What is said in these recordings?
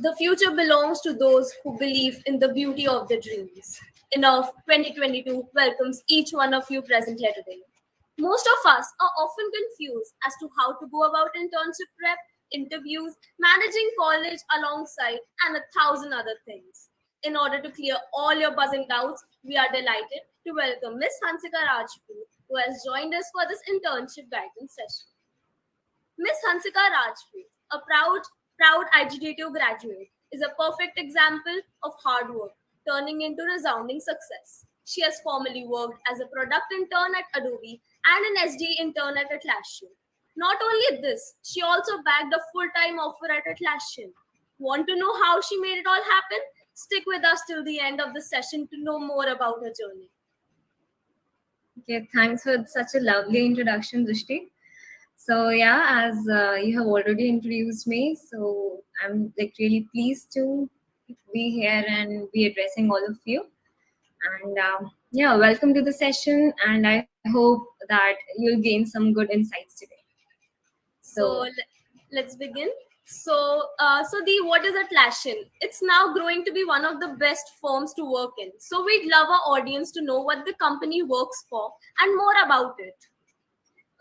The future belongs to those who believe in the beauty of their dreams. Enough 2022 welcomes each one of you present here today. Most of us are often confused as to how to go about internship prep, interviews, managing college alongside, and a thousand other things. In order to clear all your buzzing doubts, we are delighted to welcome Ms. Hansika Rajput, who has joined us for this internship guidance session. Ms. Hansika Rajput, a proud IGT2 graduate, is a perfect example of hard work turning into resounding success. She has formerly worked as a product intern at Adobe and an SD intern at Atlassian. Not only this, she also bagged a full-time offer at Atlassian. Want to know how she made it all happen? Stick with us till the end of the session to know more about her journey. Okay, thanks for such a lovely introduction, Drishti. So yeah, as you have already introduced me, so I'm really pleased to be here and be addressing all of you. And welcome to the session. And I hope that you'll gain some good insights today. So let's begin. So what is Atlassian? It's now growing to be one of the best firms to work in. So we'd love our audience to know what the company works for and more about it.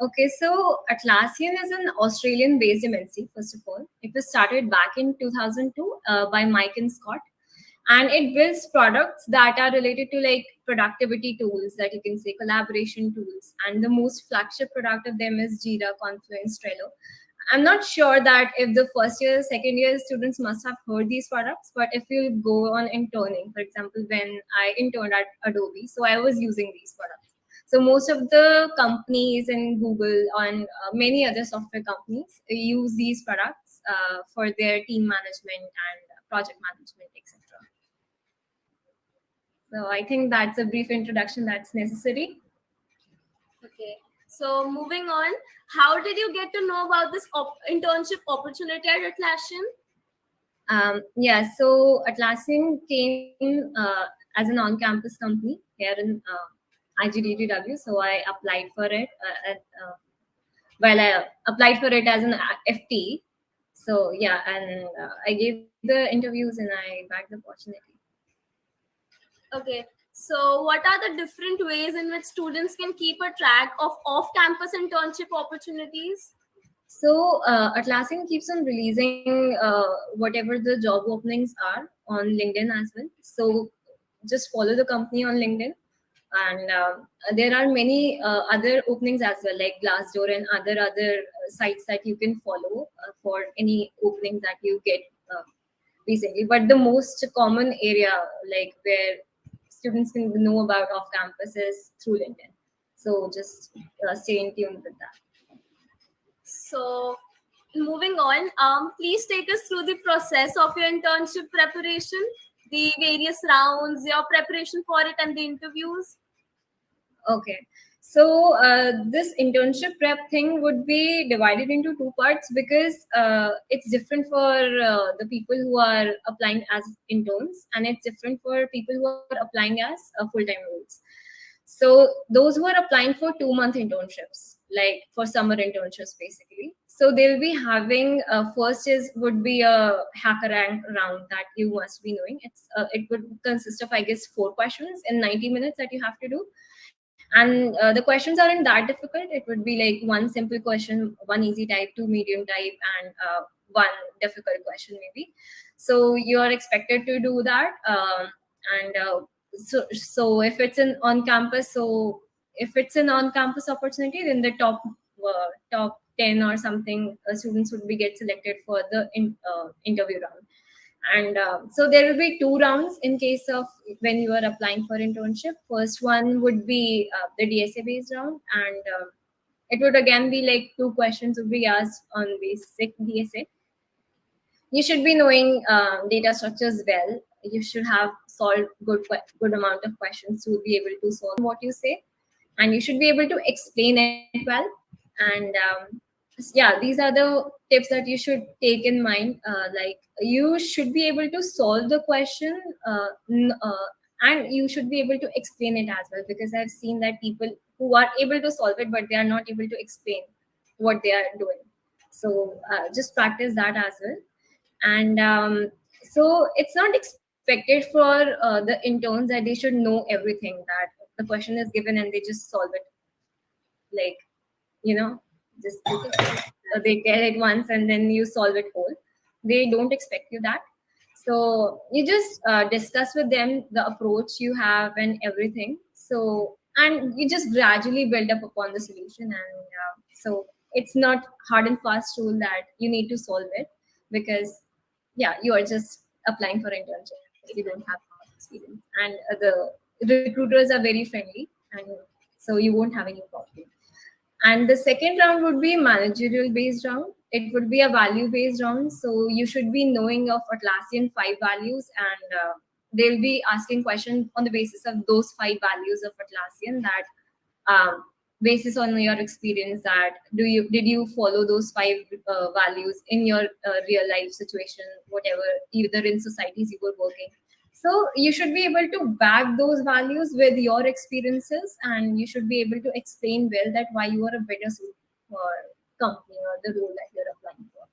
Okay, so Atlassian is an Australian-based MNC, first of all. It was started back in 2002 by Mike and Scott. And it builds products that are related to like productivity tools, that you can say collaboration tools. And the most flagship product of them is Jira, Confluence, Trello. I'm not sure that if the first year, second year students must have heard these products, but if you go on interning, for example, when I interned at Adobe, so I was using these products. So most of the companies in Google and many other software companies use these products for their team management and project management, etc. So I think that's a brief introduction that's necessary. Okay. So moving on, how did you get to know about this internship opportunity at Atlassian? So Atlassian came as an on-campus company here in IGDTW. So I applied for it. I applied for it as an FT. So yeah, and I gave the interviews and I bagged the opportunity. Okay. So what are the different ways in which students can keep a track of off-campus internship opportunities? So Atlassian keeps on releasing whatever the job openings are on LinkedIn as well. So just follow the company on LinkedIn. And there are many other openings as well, like Glassdoor and other sites that you can follow for any openings that you get recently. But the most common area, like where students can know about off campus, is through LinkedIn. So just stay in tune with that. So moving on, please take us through the process of your internship preparation, the various rounds, your preparation for it, and the interviews. Okay. So this internship prep thing would be divided into two parts because it's different for the people who are applying as interns, and it's different for people who are applying as full-time roles. So those who are applying for 2-month internships, like for summer internships, basically. So they'll be having would be a hacker rank round that you must be knowing. It would consist of, I guess, 4 questions in 90 minutes that you have to do. And the questions aren't that difficult. It would be like 1 simple question, 1 easy type, 2 medium type, and 1 difficult question maybe. So you are expected to do that. So if it's an on-campus, opportunity, then the top 10 or something students would be get selected for the interview round. And so there will be 2 rounds in case of when you are applying for internship. First one would be the DSA based round, and it would again be like 2 questions would be asked on basic DSA. You should be knowing data structures well. You should have solved good amount of questions to be able to solve what you say, and you should be able to explain it well. And these are the tips that you should take in mind. Like you should be able to solve the question and you should be able to explain it as well, because I've seen that people who are able to solve it but they are not able to explain what they are doing. So just practice that as well. And So it's not expected for the interns that they should know everything, that the question is given and they just solve it, like, you know, just they tell it once and then you solve it whole. They don't expect you that. So you just discuss with them the approach you have and everything. So, and you just gradually build up upon the solution. And so it's not hard and fast rule that you need to solve it, because yeah, you are just applying for internships, you don't have much experience, and the recruiters are very friendly, and so you won't have any problem. And the second round would be managerial based round. It would be a value based round. So you should be knowing of Atlassian 5 values, and they'll be asking questions on the basis of those 5 values of Atlassian. That basis on your experience, that did you follow those 5 values in your real life situation, whatever, either in societies you were working. So you should be able to back those values with your experiences, and you should be able to explain well that why you are a better suit for company or the role that you're applying for.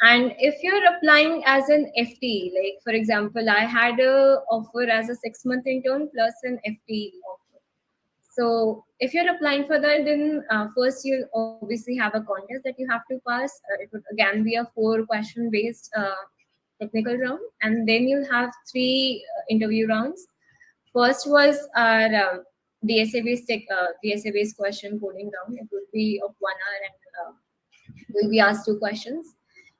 And if you're applying as an FT, like for example, I had a offer as a 6-month intern plus an FT offer. So if you're applying for that, then first you'll obviously have a contest that you have to pass. It would again be a 4-question based technical round, and then you'll have 3 interview rounds. First was our DSA based question coding round. It would be of 1 hour, and you'll be asked 2 questions.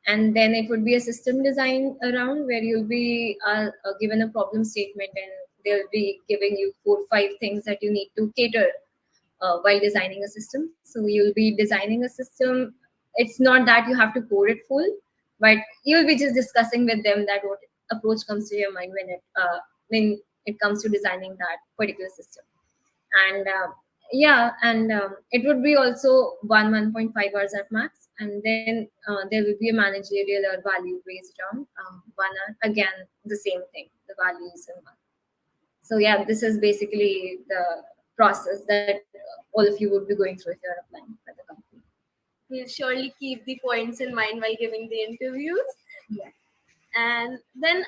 And then it would be a system design round where you'll be given a problem statement, and they'll be giving you 4 or 5 things that you need to cater while designing a system. So you'll be designing a system. It's not that you have to code it full, but you'll be just discussing with them that what approach comes to your mind when it comes to designing that particular system. And yeah, and it would be also 1.5 hours at max, and then there will be a managerial or value based round, 1 hour, again the same thing, the values and one. So yeah, this is basically the process that all of you would be going through if you're applying for the company. We'll surely keep the points in mind while giving the interviews. Yeah. And then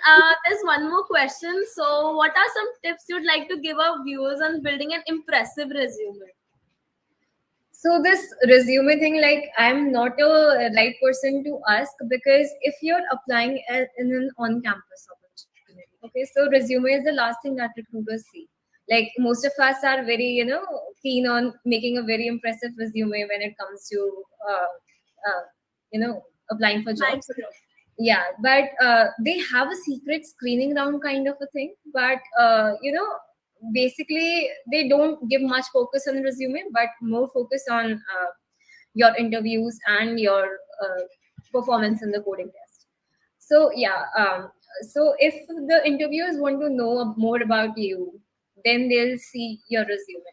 there's one more question. So, what are some tips you'd like to give our viewers on building an impressive resume? So this resume thing, like, I'm not a right person to ask, because if you're applying in an on-campus opportunity, okay, so resume is the last thing that recruiters see. Like, most of us are very, keen on making a very impressive resume when it comes to, uh, applying for jobs. Yeah, but they have a secret screening round kind of a thing. But basically they don't give much focus on the resume, but more focus on your interviews and your uh, performance in the coding test. So yeah, so if the interviewers want to know more about you, then they'll see your resume.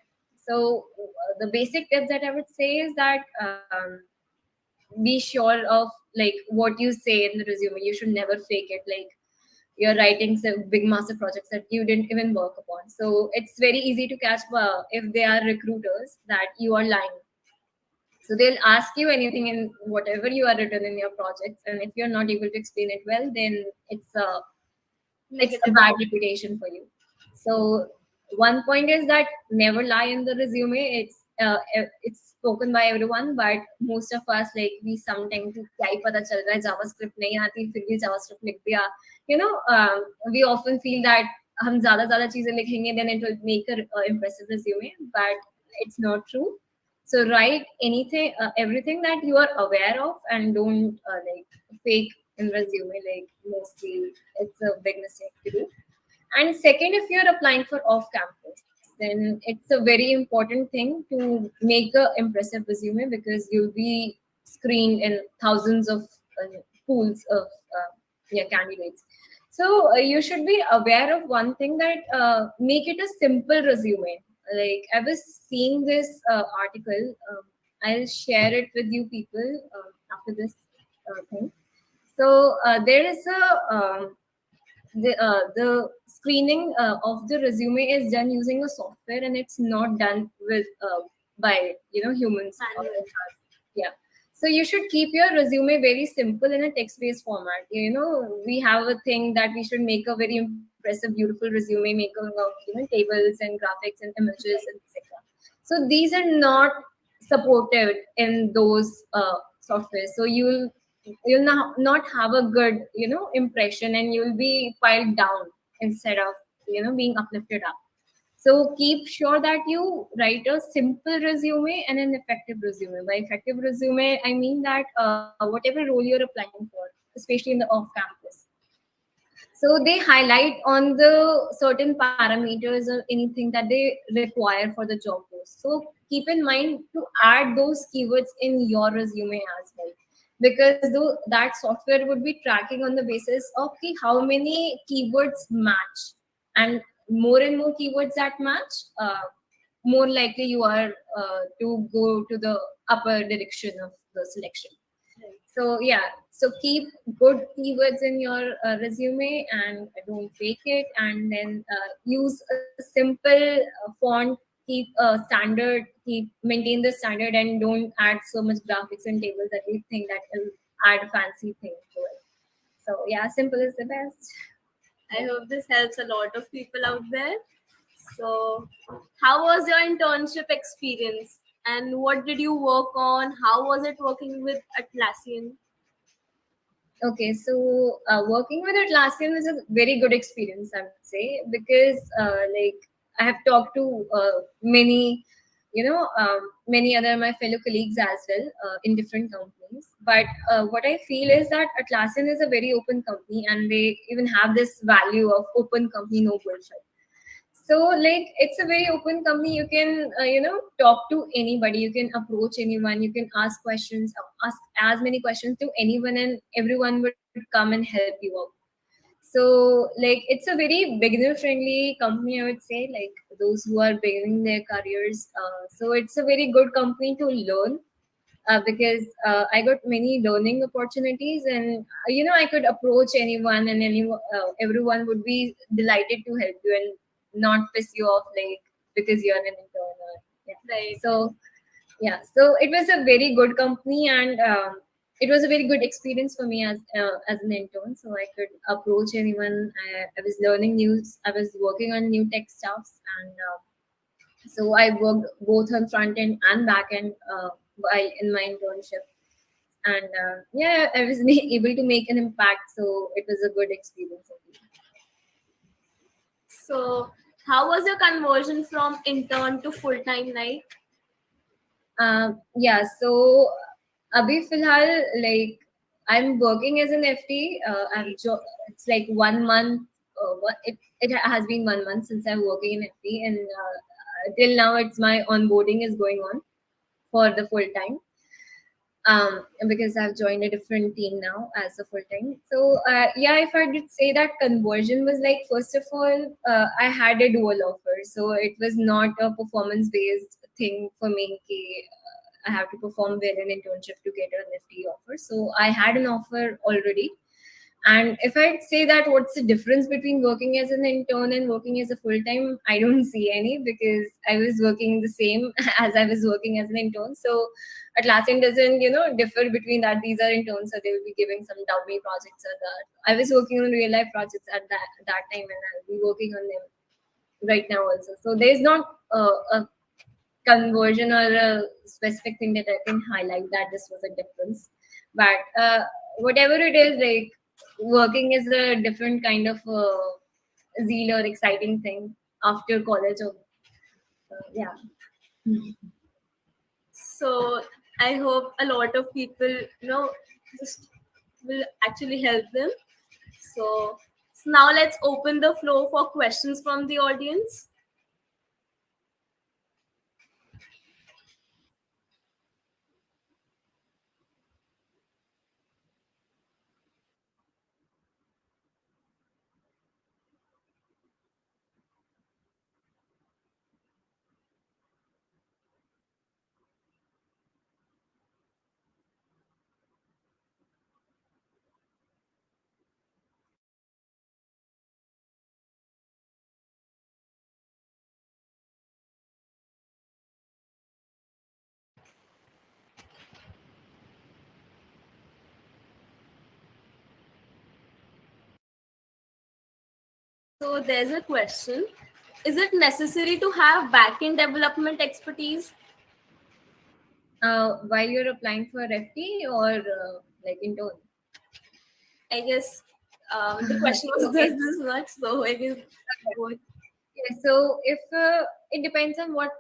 So the basic tips that I would say is that be sure of like what you say in the resume. You should never fake it, like you're writing some big master projects that you didn't even work upon. So it's very easy to catch if they are recruiters that you are lying. So they'll ask you anything in whatever you are written in your projects, and if you're not able to explain it well, then it's a bad reputation for you. So one point is that never lie in the resume. It's spoken by everyone, but most of us, like, we sometimes क्या ही पता चल रहा है, JavaScript नहीं आती फिर भी JavaScript लिख दिया. We often feel that हम ज़्यादा चीजें लिखेंगे then it will make a impressive resume, but it's not true. So write anything, everything that you are aware of, and don't fake in resume. Like, mostly it's a big mistake to do. And second, if you're applying for off campus, then it's a very important thing to make a impressive resume, because you'll be screened in thousands of pools of candidates. So you should be aware of one thing, that make it a simple resume. Like, I was seeing this article. I'll share it with you people after this thing. So there is the screening of the resume is done using a software, and it's not done with by humans. Yeah. So you should keep your resume very simple in a text-based format. We have a thing that we should make a very impressive, beautiful resume, make of tables and graphics and images and etc. So these are not supported in those software. So you'll not have a good impression, and you'll be piled down instead of being uplifted up. So keep sure that you write a simple resume and an effective resume. By effective resume, I mean that whatever role you're applying for, especially in the off campus, so they highlight on the certain parameters or anything that they require for the job post. So keep in mind to add those keywords in your resume as well, because that software would be tracking on the basis of how many keywords match, and more keywords that match, more likely you are to go to the upper direction of the selection. So yeah, so keep good keywords in your resume and don't fake it, and then use a simple font. Keep standard, maintain the standard, and don't add so much graphics and tables that we think that will add fancy things to it. So yeah, simple is the best. I hope this helps a lot of people out there. So, how was your internship experience? And what did you work on? How was it working with Atlassian? Okay, so working with Atlassian was a very good experience, I would say, because like I have talked to many other my fellow colleagues as well in different companies. But what I feel is that Atlassian is a very open company, and they even have this value of open company, no bullshit. So like it's a very open company. You can talk to anybody, you can approach anyone, you can ask questions, ask as many questions to anyone, and everyone would come and help you out. So like it's a very beginner friendly company, I would say, like those who are beginning their careers. So it's a very good company to learn, because I got many learning opportunities, and I could approach anyone, and everyone would be delighted to help you and not piss you off, like because you're an intern. Yeah. Right. So yeah, so it was a very good company, and it was a very good experience for me as an intern. So I could approach anyone. I was learning news. I was working on new tech stuffs, and so I worked both on front end and back end while in my internship. And yeah, I was able to make an impact. So it was a good experience. So, how was your conversion from intern to full time like? Yeah, so abhi filhal, like I'm working as an FT. It's like 1 month. It has been 1 month since I'm working in FT, and till now it's my onboarding is going on for the full time. Because I've joined a different team now as a full time. So yeah, if I did say that conversion was like, first of all, I had a dual offer, so it was not a performance based thing for me. I have to perform well in internship to get an FTE offer. So I had an offer already. And if I'd say that what's the difference between working as an intern and working as a full time, I don't see any, because I was working the same as I was working as an intern. So Atlassian doesn't, differ between that. These are interns, so they will be giving some dummy projects or that. I was working on real life projects at that time, and I'll be working on them right now also. So there's not a conversion or a specific thing that I can highlight that this was a difference. But whatever it is, like working is a different kind of zeal or exciting thing after college. Or yeah. So, I hope a lot of people, just will actually help them. So now let's open the floor for questions from the audience. So there's a question. Is it necessary to have back-end development expertise? While you're applying for FT or like intern? I guess the question was Okay. just this much, so I guess both. Yeah, so if it depends on what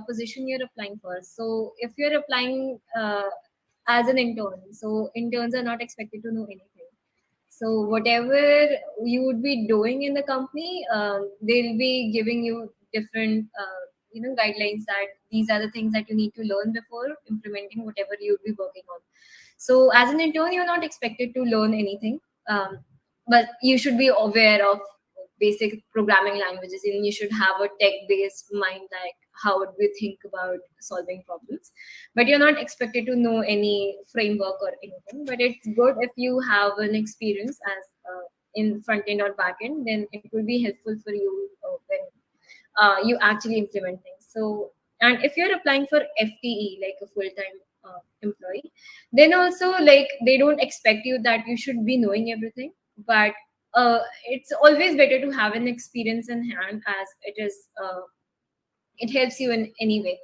position you're applying for. So if you're applying as an intern, so interns are not expected to know anything. So whatever you would be doing in the company, they'll be giving you different, guidelines that these are the things that you need to learn before implementing whatever you'll be working on. So as an intern, you're not expected to learn anything, but you should be aware of basic programming languages, and you should have a tech-based mind, like how would we think about solving problems. But you're not expected to know any framework or anything. But it's good if you have an experience as in front end or back end, then it will be helpful for you when you actually implement things. So, and if you're applying for FTE, like a full-time employee, then also like they don't expect you that you should be knowing everything, but it's always better to have an experience in hand, as it helps you in any way.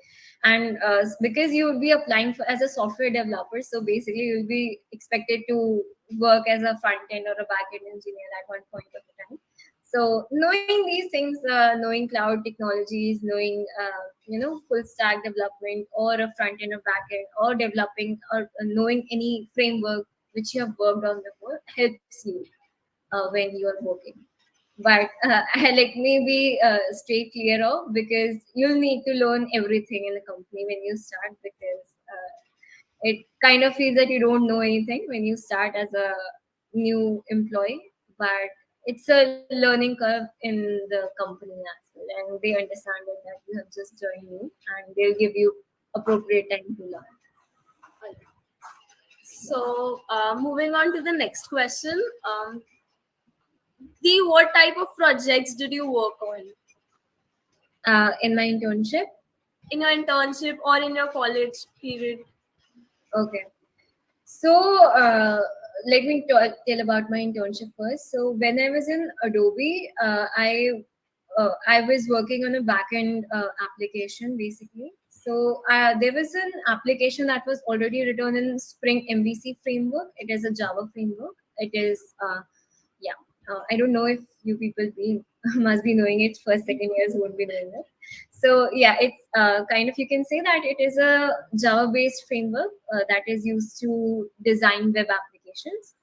And because you will be applying for as a software developer, so basically you'll be expected to work as a front end or a back end engineer at one point of the time. So knowing these things, knowing cloud technologies, knowing full stack development or a front end or back end, or developing or knowing any framework which you have worked on before helps you when you are working. But let me be straight clear of, because you'll need to learn everything in a company when you start, because it kind of feels that you don't know anything when you start as a new employee. But it's a learning curve in the company as well, and they understand that you have just joined new, and they'll give you appropriate time to learn. So moving on to the next question. What type of projects did you work on In my internship. in your internship or in your college period? Okay. So let me tell about my internship first. So when I was in Adobe, I was working on a backend application basically. So there was an application that was already written in Spring MVC framework. It is a Java framework. It is yeah. I don't know if you people be must be knowing it. First, second years won't be knowing it. So yeah, it's kind of, you can say that it is a Java-based framework that is used to design web applications,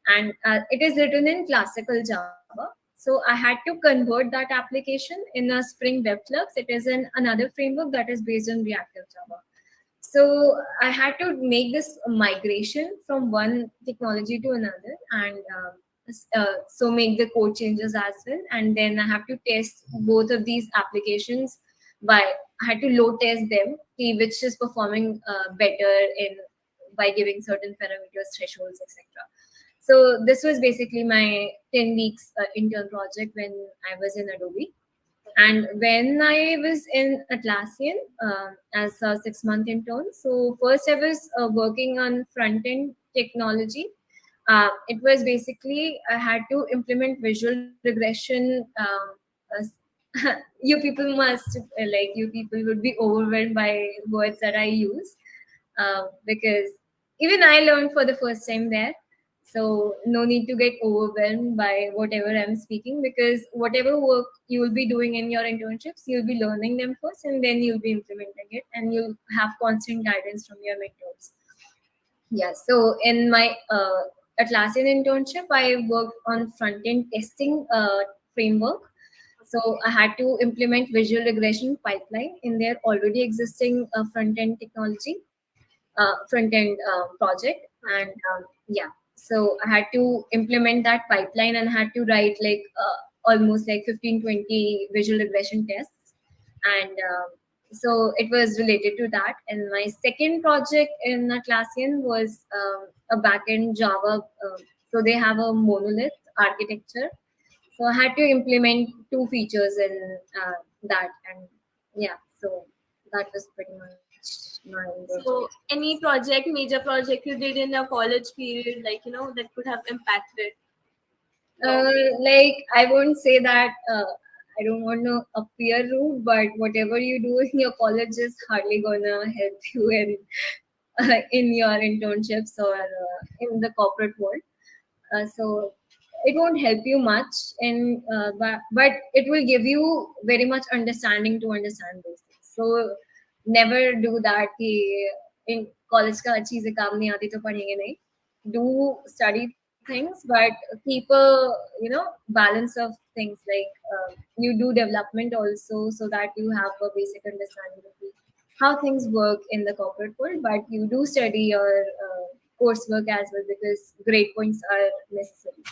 and it is written in classical Java. So I had to convert that application in a Spring Web Flux. It is in another framework that is based on reactive Java. So I had to make this migration from one technology to another, and so make the code changes as well. And then I have to test both of these applications by I had to load test them, see which is performing better in by giving certain parameters, thresholds, etc. So this was basically my 10 weeks intern project when I was in Adobe. And when I was in Atlassian as a 6-month intern, so first I was working on front end technology. It was basically I had to implement visual regression. You people must you people would be overwhelmed by words that I use, because even I learned for the first time there. So no need to get overwhelmed by whatever I'm speaking, because whatever work you will be doing in your internships, you'll be learning them first, and then you'll be implementing it, and you'll have constant guidance from your mentors. Yeah. So in my Atlassian internship, I worked on front end testing framework. So I had to implement visual regression pipeline in their already existing front end technology, front end project. And yeah, so I had to implement that pipeline and had to write like almost like 15-20 visual regression tests. And so it was related to that. And my second project in Atlassian was a backend Java. So they have a monolith architecture. So I had to implement 2 features in that. And yeah, so that was pretty much my internship. So any project, major project you did in your college period, that could have impacted? Like I won't say that. I don't want to appear rude, but whatever you do in your college is hardly gonna help you in your internships or in the corporate world. So it won't help you much, but it will give you very much understanding to understand those things. So never do that. कि in college का चीजें काम नहीं आती तो पढ़ेंगे नहीं. Do study things, but keep a balance of things like you do development also, so that you have a basic understanding of how things work in the corporate world. But you do study your coursework as well, because grade points are necessary.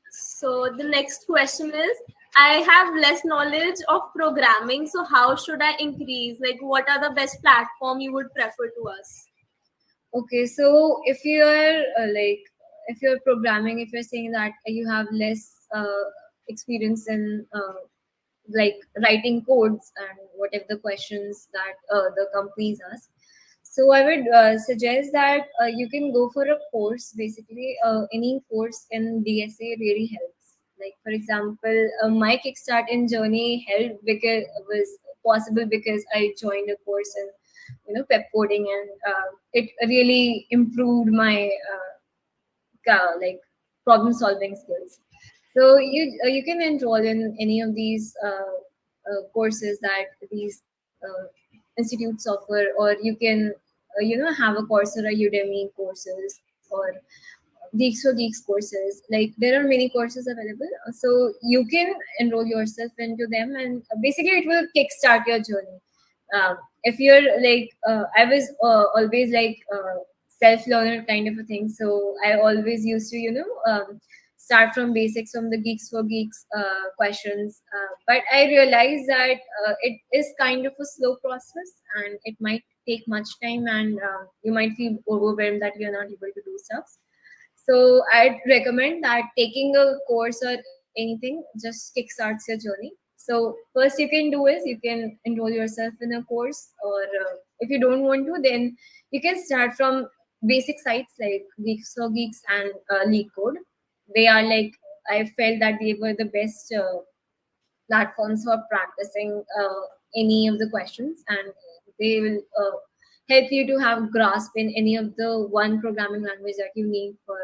So the next question is, I have less knowledge of programming, so how should I increase? Like, what are the best platform you would prefer to us? Okay, so if you're if you're programming, if you're saying that you have less experience in like writing codes and whatever the questions that the companies ask, so I would suggest that you can go for a course. Basically, any course in DSA really helps. Like for example, my Kickstart in journey helped because was possible because I joined a course in pep coding, and it really improved my like problem solving skills. So you can enroll in any of these courses that these institutes offer, or you can have a Coursera, Udemy courses, or Geeks for Geeks courses. Like there are many courses available, so you can enroll yourself into them, and basically it will kickstart your journey. If you're like I was always like self learner kind of a thing, so I always used to start from basics, from the Geeks for Geeks questions, but I realized that it is kind of a slow process, and it might take much time, and you might feel overwhelmed that you're not able to do stuff. So I'd recommend that taking a course or anything just kickstarts your journey. So first you can do is you can enroll yourself in a course, or if you don't want to, then you can start from basic sites like Geeks for Geeks and LeetCode. They are like, I felt that they were the best platforms for practicing any of the questions, and they will help you to have grasp in any of the one programming language that you need for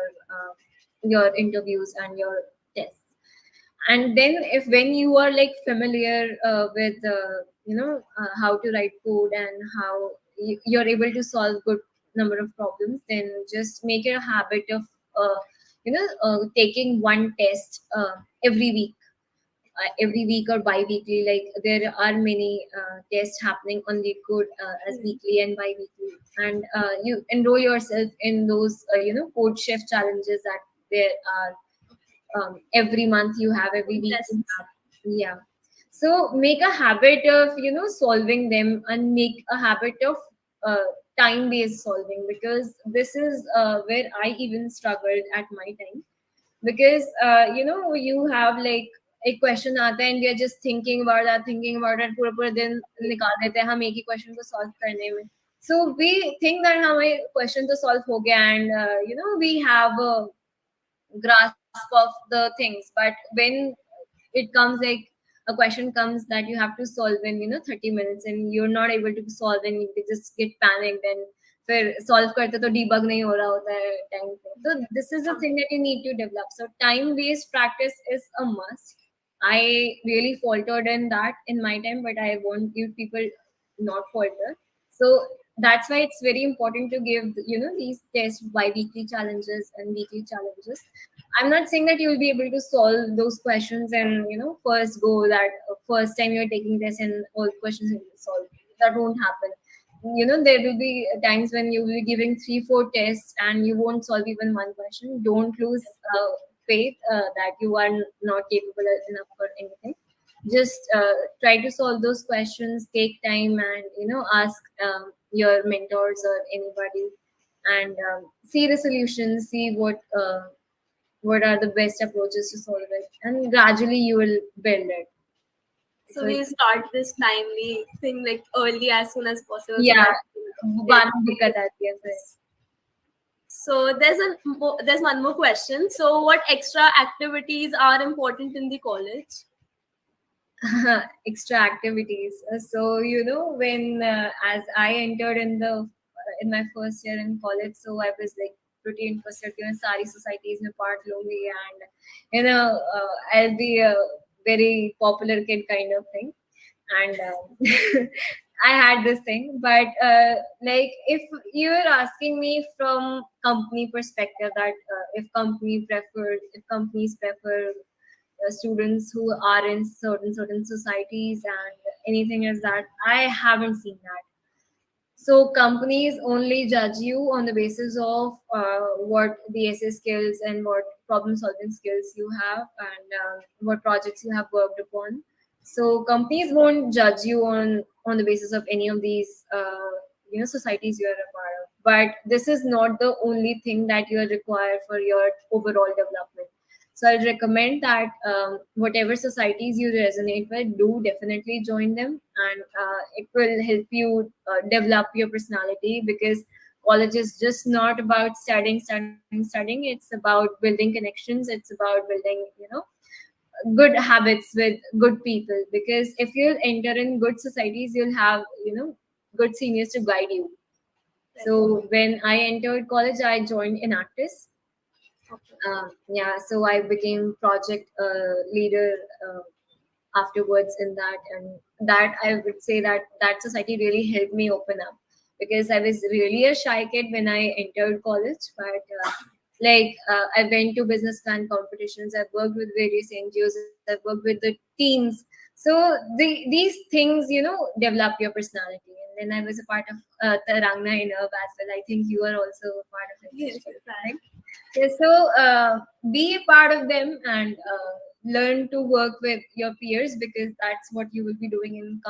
your interviews and your tests. And then if when you are like familiar with how to write code, and how you're able to solve good number of problems, then just make it a habit of taking one test every week or bi-weekly. Like there are many tests happening on the code as weekly and bi-weekly, and you enroll yourself in those code chef challenges that there are every month. You have every week you Yes. have. Yeah, so make a habit of solving them, and make a habit of time based solving, because this is where I even struggled at my time. Because you have like एक question आता है, and we are just thinking about that, पूरा पूरा दिन निकाल देते हैं हम एक ही क्वेश्चन को सॉल्व करने में. So we think that हमारे क्वेश्चन तो सॉल्व हो गया, and we have a grasp of the things. But when it comes like a question comes that you have to solve in 30 minutes, and you're not able to solve, and you just get panicked, and फिर solve करते तो debug नहीं हो रहा होता है time पे. So this is the thing that you need to develop. So time based practice is a must. I really faltered in that in my time, but I want you people not falter. So that's why it's very important to give these tests bi-weekly challenges and weekly challenges. I'm not saying that you will be able to solve those questions and first go, that first time you're taking this and all questions will be solved. That won't happen. There will be times when you will be giving 3-4 tests and you won't solve even one question. Don't lose faith that you are not capable enough for anything. Just try to solve those questions, take time, and ask your mentors or anybody, and see the solutions, see what are the best approaches to solve it, and gradually you will build it. So we'll start this timely thing like early as soon as possible. Yeah, So that बाद में दिक्कत आती है फिर. So there's one more question. So what extra activities are important in the college? Extra activities. So when as I entered in my first year in college, so I was like pretty interested. Sari societies में part लूंगी and I'll be a very popular kid kind of thing. And I had this thing, but like if you were asking me from company perspective that if companies prefer students who are in certain societies and anything as that, I haven't seen that. So companies only judge you on the basis of what BSA skills and what problem solving skills you have, and what projects you have worked upon. So companies won't judge you on the basis of any of these societies you are a part of. But this is not the only thing that you are required for your overall development. So I'll recommend that whatever societies you resonate with, do definitely join them, and it will help you develop your personality, because college is just not about studying. It's about building connections. It's about building, good habits with good people. Because if you'll enter in good societies, you'll have, good seniors to guide you. So when I entered college, I joined Enactus. Yeah, so I became project leader afterwards in that, and that I would say that that society really helped me open up, because I was really a shy kid when I entered college. But I went to business plan competitions. I've worked with various NGOs. I've worked with the teams. So these things, develop your personality. And then I was a part of Tarangna in Herb as well. I think you are also a part of it. Yes, Right? Yeah, so be a part of them, and learn to work with your peers, because that's what you will be doing in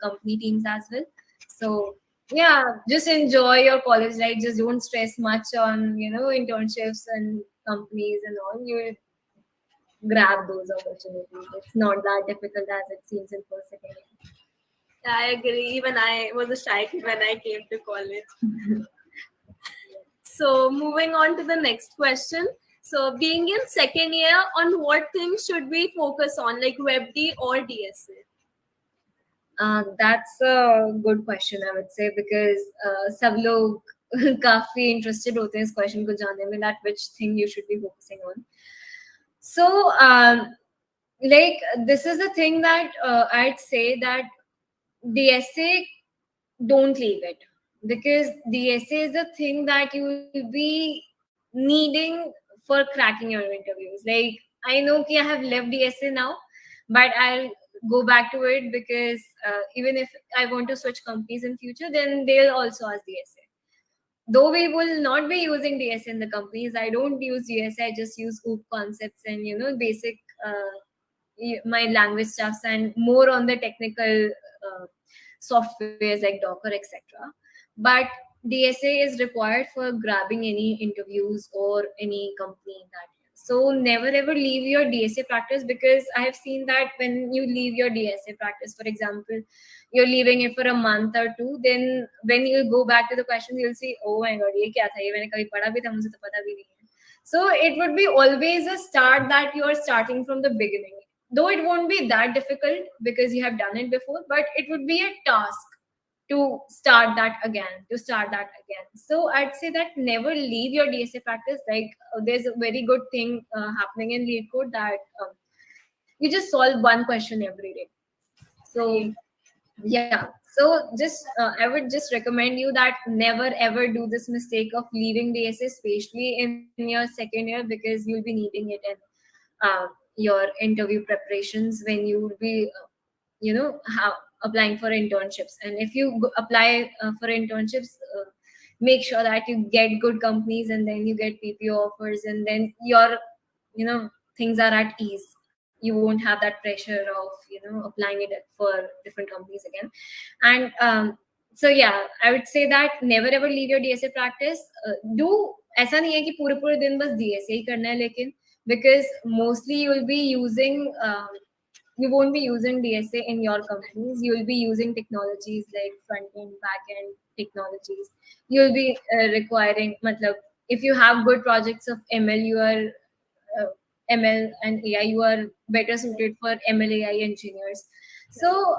company teams as well. So yeah, just enjoy your college life. Just don't stress much on internships and companies and all. You grab those opportunities. It's not that difficult as it seems in first second year. I agree. Even I was a shy kid when I came to college. So moving on to the next question. So being in second year, on what things should we focus on, like WebD or DSA? That's a good question, I would say, because सब लोग काफी interested होते हैं इस question को जानने में, that which thing you should be focusing on. So like this is the thing that I'd say that DSA, don't leave it, because DSA is the thing that you will be needing for cracking your interviews. Like, I know I have left DSA now, but I'll go back to it, because even if I want to switch companies in future, then they'll also ask DSA. Though we will not be using DSA in the companies, I don't use DSA. I just use OOP concepts and basic my language stuffs, and more on the technical softwares like Docker, etc. But DSA is required for grabbing any interviews or any company in that. So never ever leave your DSA practice, because I have seen that when you leave your DSA practice, for example, you're leaving it for a month or two, then when you go back to the questions, you'll see, oh my god, ye kya tha, ye maine kabhi padha bhi tha, mujhe to pata bhi nahi hai. So it would be always a start that you are starting from the beginning. Though it won't be that difficult because you have done it before, but it would be a task to start that again. So I'd say that never leave your DSA practice. Like there's a very good thing happening in lead code, that you just solve one question every day. So yeah, so just I would just recommend you that never ever do this mistake of leaving DSA, especially in your second year, because you'll be needing it in your interview preparations, when you will be applying for internships. And if you apply for internships, make sure that you get good companies, and then you get PPO offers, and then your things are at ease. You won't have that pressure of applying it for different companies again. And so yeah, I would say that never ever leave your DSA practice. Do ऐसा नहीं है कि पूरे दिन बस DSA ही करना है, लेकिन because mostly you will be using you won't be using DSA in your companies. You'll be using technologies like front end, back end technologies. You'll be requiring, matlab, if you have good projects of ML, you are ML and AI, you are better suited for ML AI engineers. So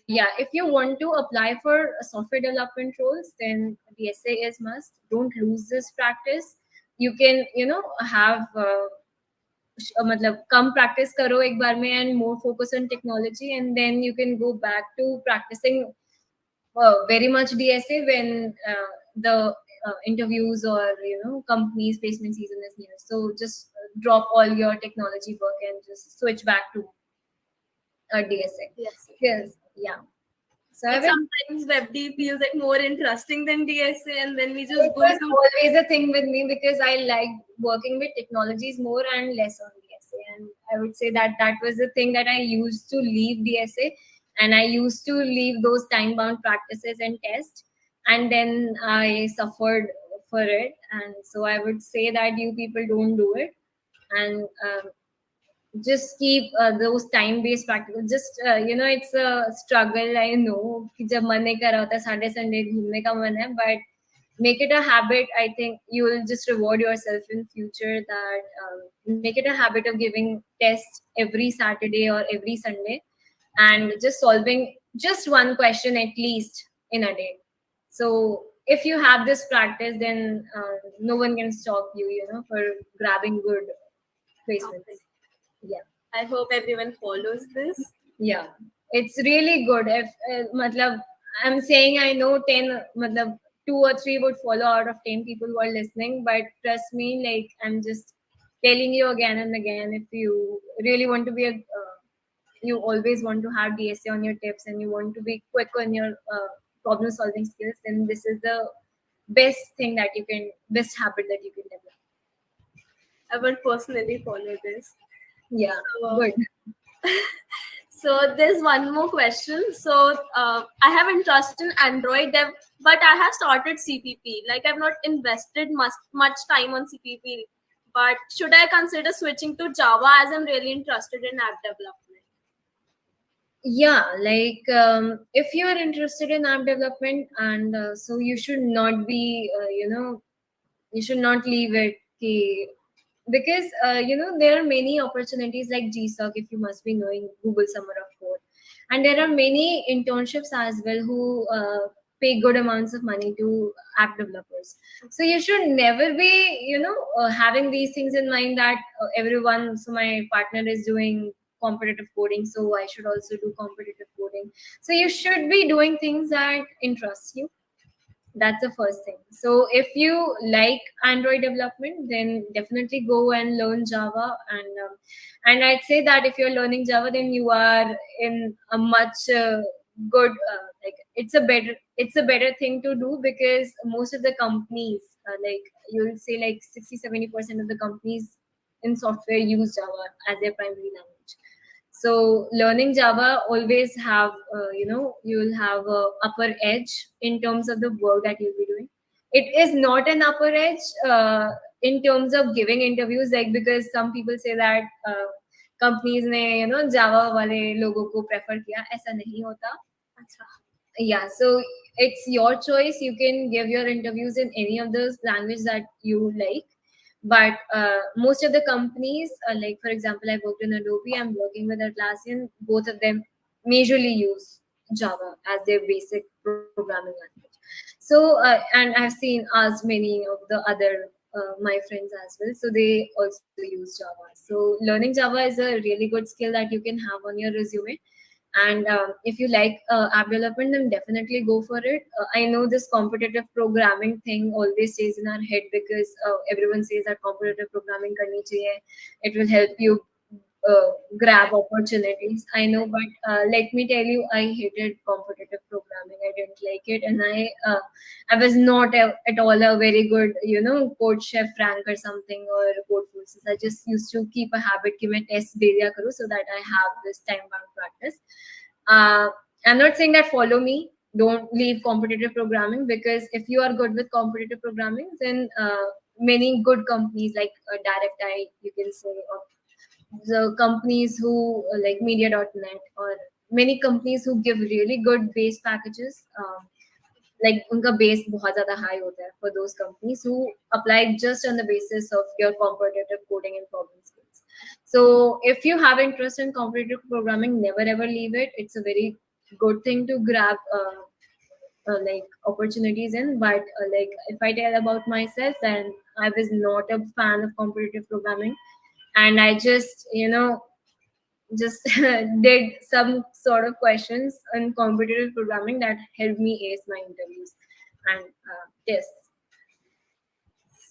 yeah, if you want to apply for software development roles, then DSA is must. Don't lose this practice. You can, have मतलब कम practice करो एक बार में and more focus on technology, and then you can go back to practicing very much DSA when the interviews or companies placement season is near. So just drop all your technology work and just switch back to DSA. Yes. Yes, yeah. So I But will. sometimes WebD feels like more interesting than DSA, and then we just It go was into. always a thing with me because I liked working with technologies more and less on DSA. And I would say that that was the thing that I used to leave DSA, and I used to leave those time bound practices and tests. And then I suffered for it. And so I would say that you people don't do it. And just keep those time based practices. Just it's a struggle, I know कि जब मन नहीं कर रहा होता Saturday Sunday घूमने का मन है, but make it a habit. I think you will just reward yourself in future that make it a habit of giving tests every Saturday or every Sunday, and just solving just one question at least in a day. So if you have this practice, then no one can stop you, for grabbing good placements. Yeah. I hope everyone follows this. Yeah, it's really good. If matlab, I'm saying I know 10, matlab, 2 or 3 would follow out of 10 people who are listening, but trust me, like I'm just telling you again and again, if you really want to be you always want to have DSA on your tips and you want to be quick on your problem solving skills, then this is the best habit that you can develop. I would personally follow this. Yeah, So, good. so there's one more question. So I have interest in Android dev, but I have started CPP. Like I've not invested much time on CPP. But should I consider switching to Java as I'm really interested in app development? Yeah, like if you are interested in app development, and so you should not be you should not leave it because there are many opportunities like GSOC, if you must be knowing Google Summer of Code, and there are many internships as well who pay good amounts of money to app developers. So you should never be having these things in mind that everyone, so my partner is doing competitive coding, so I should also do competitive coding. So you should be doing things that interest you. That's the first thing. So if you like Android development, then definitely go and learn Java. And I'd say that if you're learning Java, then you are in a much good like it's a better thing to do, because most of the companies like you'll say like 60-70% of the companies in software use Java as their primary language. So learning Java always have you'll have a upper edge in terms of the work that you'll be doing. It is not an upper edge in terms of giving interviews, like because some people say that companies ने Java वाले लोगों को prefer किया, ऐसा नहीं होता. Yeah, so it's your choice. You can give your interviews in any of those languages that you like. But most of the companies, like for example, I worked in Adobe, I'm working with Atlassian, both of them majorly use Java as their basic programming language. So, and I've seen as many of the other my friends as well. So they also use Java. So learning Java is a really good skill that you can have on your resume. And if you like app development, then definitely go for it. I know this competitive programming thing always stays in our head because everyone says that competitive programming karni chahiye. It will help you grab opportunities. I know, but let me tell you, I hated competitive programming. I didn't like it, and I was not at all a very good, code chef rank or something or code forces. I just used to keep a habit कि मैं test दे दिया करूँ so that I have this time bound practice. I'm not saying that follow me. Don't leave competitive programming, because if you are good with competitive programming, then many good companies like DirectEye, you can say, or the companies who like media.net or many companies who give really good base packages, like unka base बहुत ज़्यादा high होता है for those companies who apply just on the basis of your competitive coding and problem skills. So if you have interest in competitive programming, never ever leave it. It's a very good thing to grab like opportunities in. But like if I tell about myself, then I was not a fan of competitive programming, and I just just did some sort of questions on competitive programming that helped me ace my interviews and tests.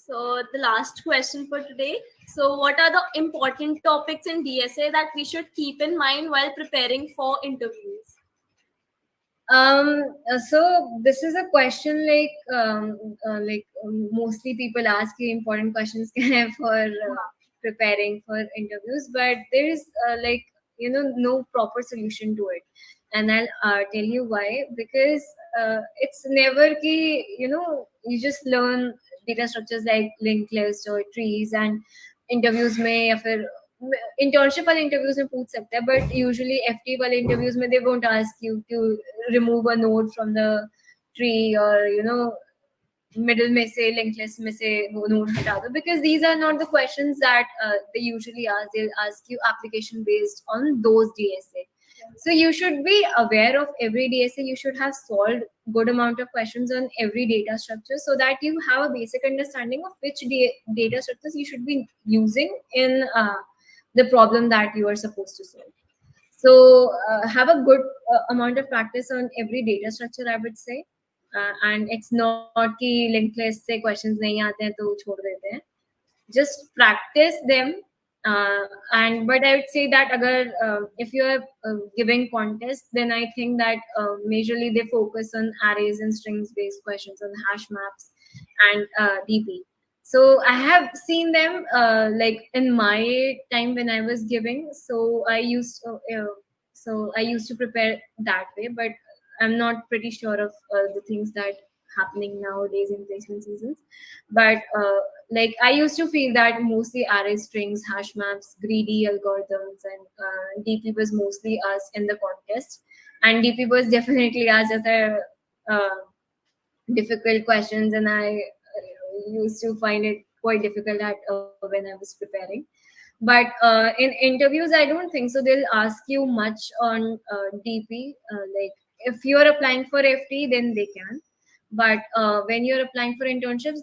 So the last question for today. So what are the important topics in DSA that we should keep in mind while preparing for interviews? So this is a question mostly people ask you important questions for preparing for interviews, but there is no proper solution to it, and I'll tell you why. Because it's never ki you just learn data structures like linked list or trees and interviews में या फिर internship वाले interviews में पूछ सकते हैं, but usually FT वाले interviews में they won't ask you to remove a node from the tree और मिडिल में से लिंक लिस्ट में से वो नोड हटा दो, because these are not the questions that they usually ask. They ask you application based on those DSA. So you should be aware of every DSA. You should have solved good amount of questions on every data structure so that you have a basic understanding of which data structures you should be using in the problem that you are supposed to solve. So have a good amount of practice on every data structure, I would say. And it's not कि linked list से questions नहीं आते हैं तो छोड़ देते हैं. Just practice them. And but I would say that if you are giving contests, then I think that majorly they focus on arrays and strings based questions on hash maps and DP. So I have seen them like in my time when I was giving. So I used to prepare that way, but I'm not pretty sure of the things that happening nowadays in placement seasons. But like I used to feel that mostly array strings, hash maps, greedy algorithms, and DP was mostly asked in the contest. And DP was definitely asked as a difficult questions, and I used to find it quite difficult when I was preparing. But in interviews, I don't think so. They'll ask you much on DP. Like if you're applying for FT, then they can. But when you're applying for internships,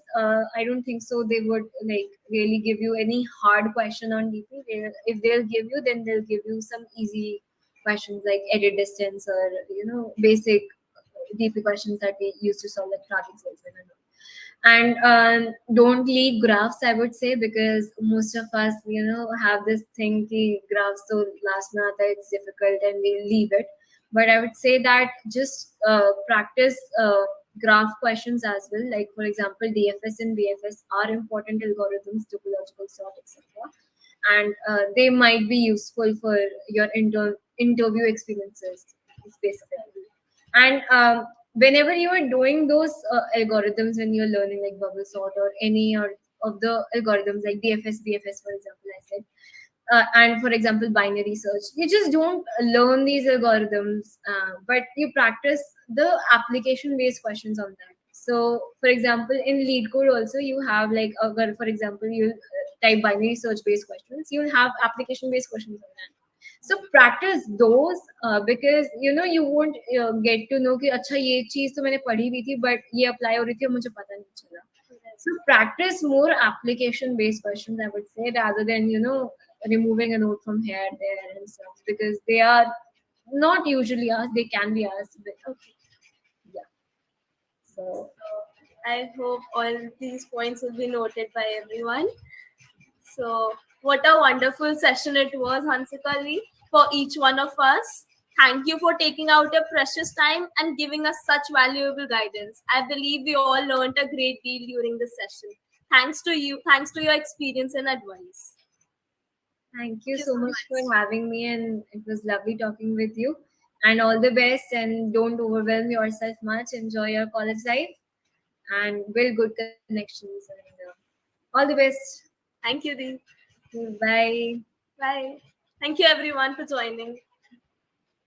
I don't think so. They would like really give you any hard question on DP. If they'll give you, then they'll give you some easy questions like edit distance or basic DP questions that we used to solve like tracking salesman and all. And don't leave graphs, I would say, because most of us have this thing ki graphs so last mein aata hai, it's difficult and we leave it. But I would say that just practice graph questions as well. Like for example, DFS and BFS are important algorithms, topological sort, etc. And they might be useful for your interview experiences specifically. And whenever you are doing those algorithms, when you're learning like bubble sort or any or of the algorithms like DFS, BFS, for example, I said, and for example, binary search, you just don't learn these algorithms, but you practice the application-based questions on that. So, for example, in lead code also, you have like, for example, you type binary search-based questions, you'll have application-based questions on that. So practice those because you won't get to know कि अच्छा ये चीज तो मैंने पढ़ी भी थी but ये apply हो रही थी और मुझे पता नहीं चला. So practice more application based questions, I would say, rather than removing a note from here, there, and stuff, because they are not usually asked. They can be asked, but okay, yeah. So I hope all these points will be noted by everyone. So, what a wonderful session it was, Hansikali, for each one of us. Thank you for taking out your precious time and giving us such valuable guidance. I believe we all learned a great deal during this session. Thanks to you. Thanks to your experience and advice. Thank you so much for having me, and it was lovely talking with you. And all the best, and don't overwhelm yourself much. Enjoy your college life and build good connections. And all the best. Thank you, Dee. Bye. Bye. Thank you everyone for joining.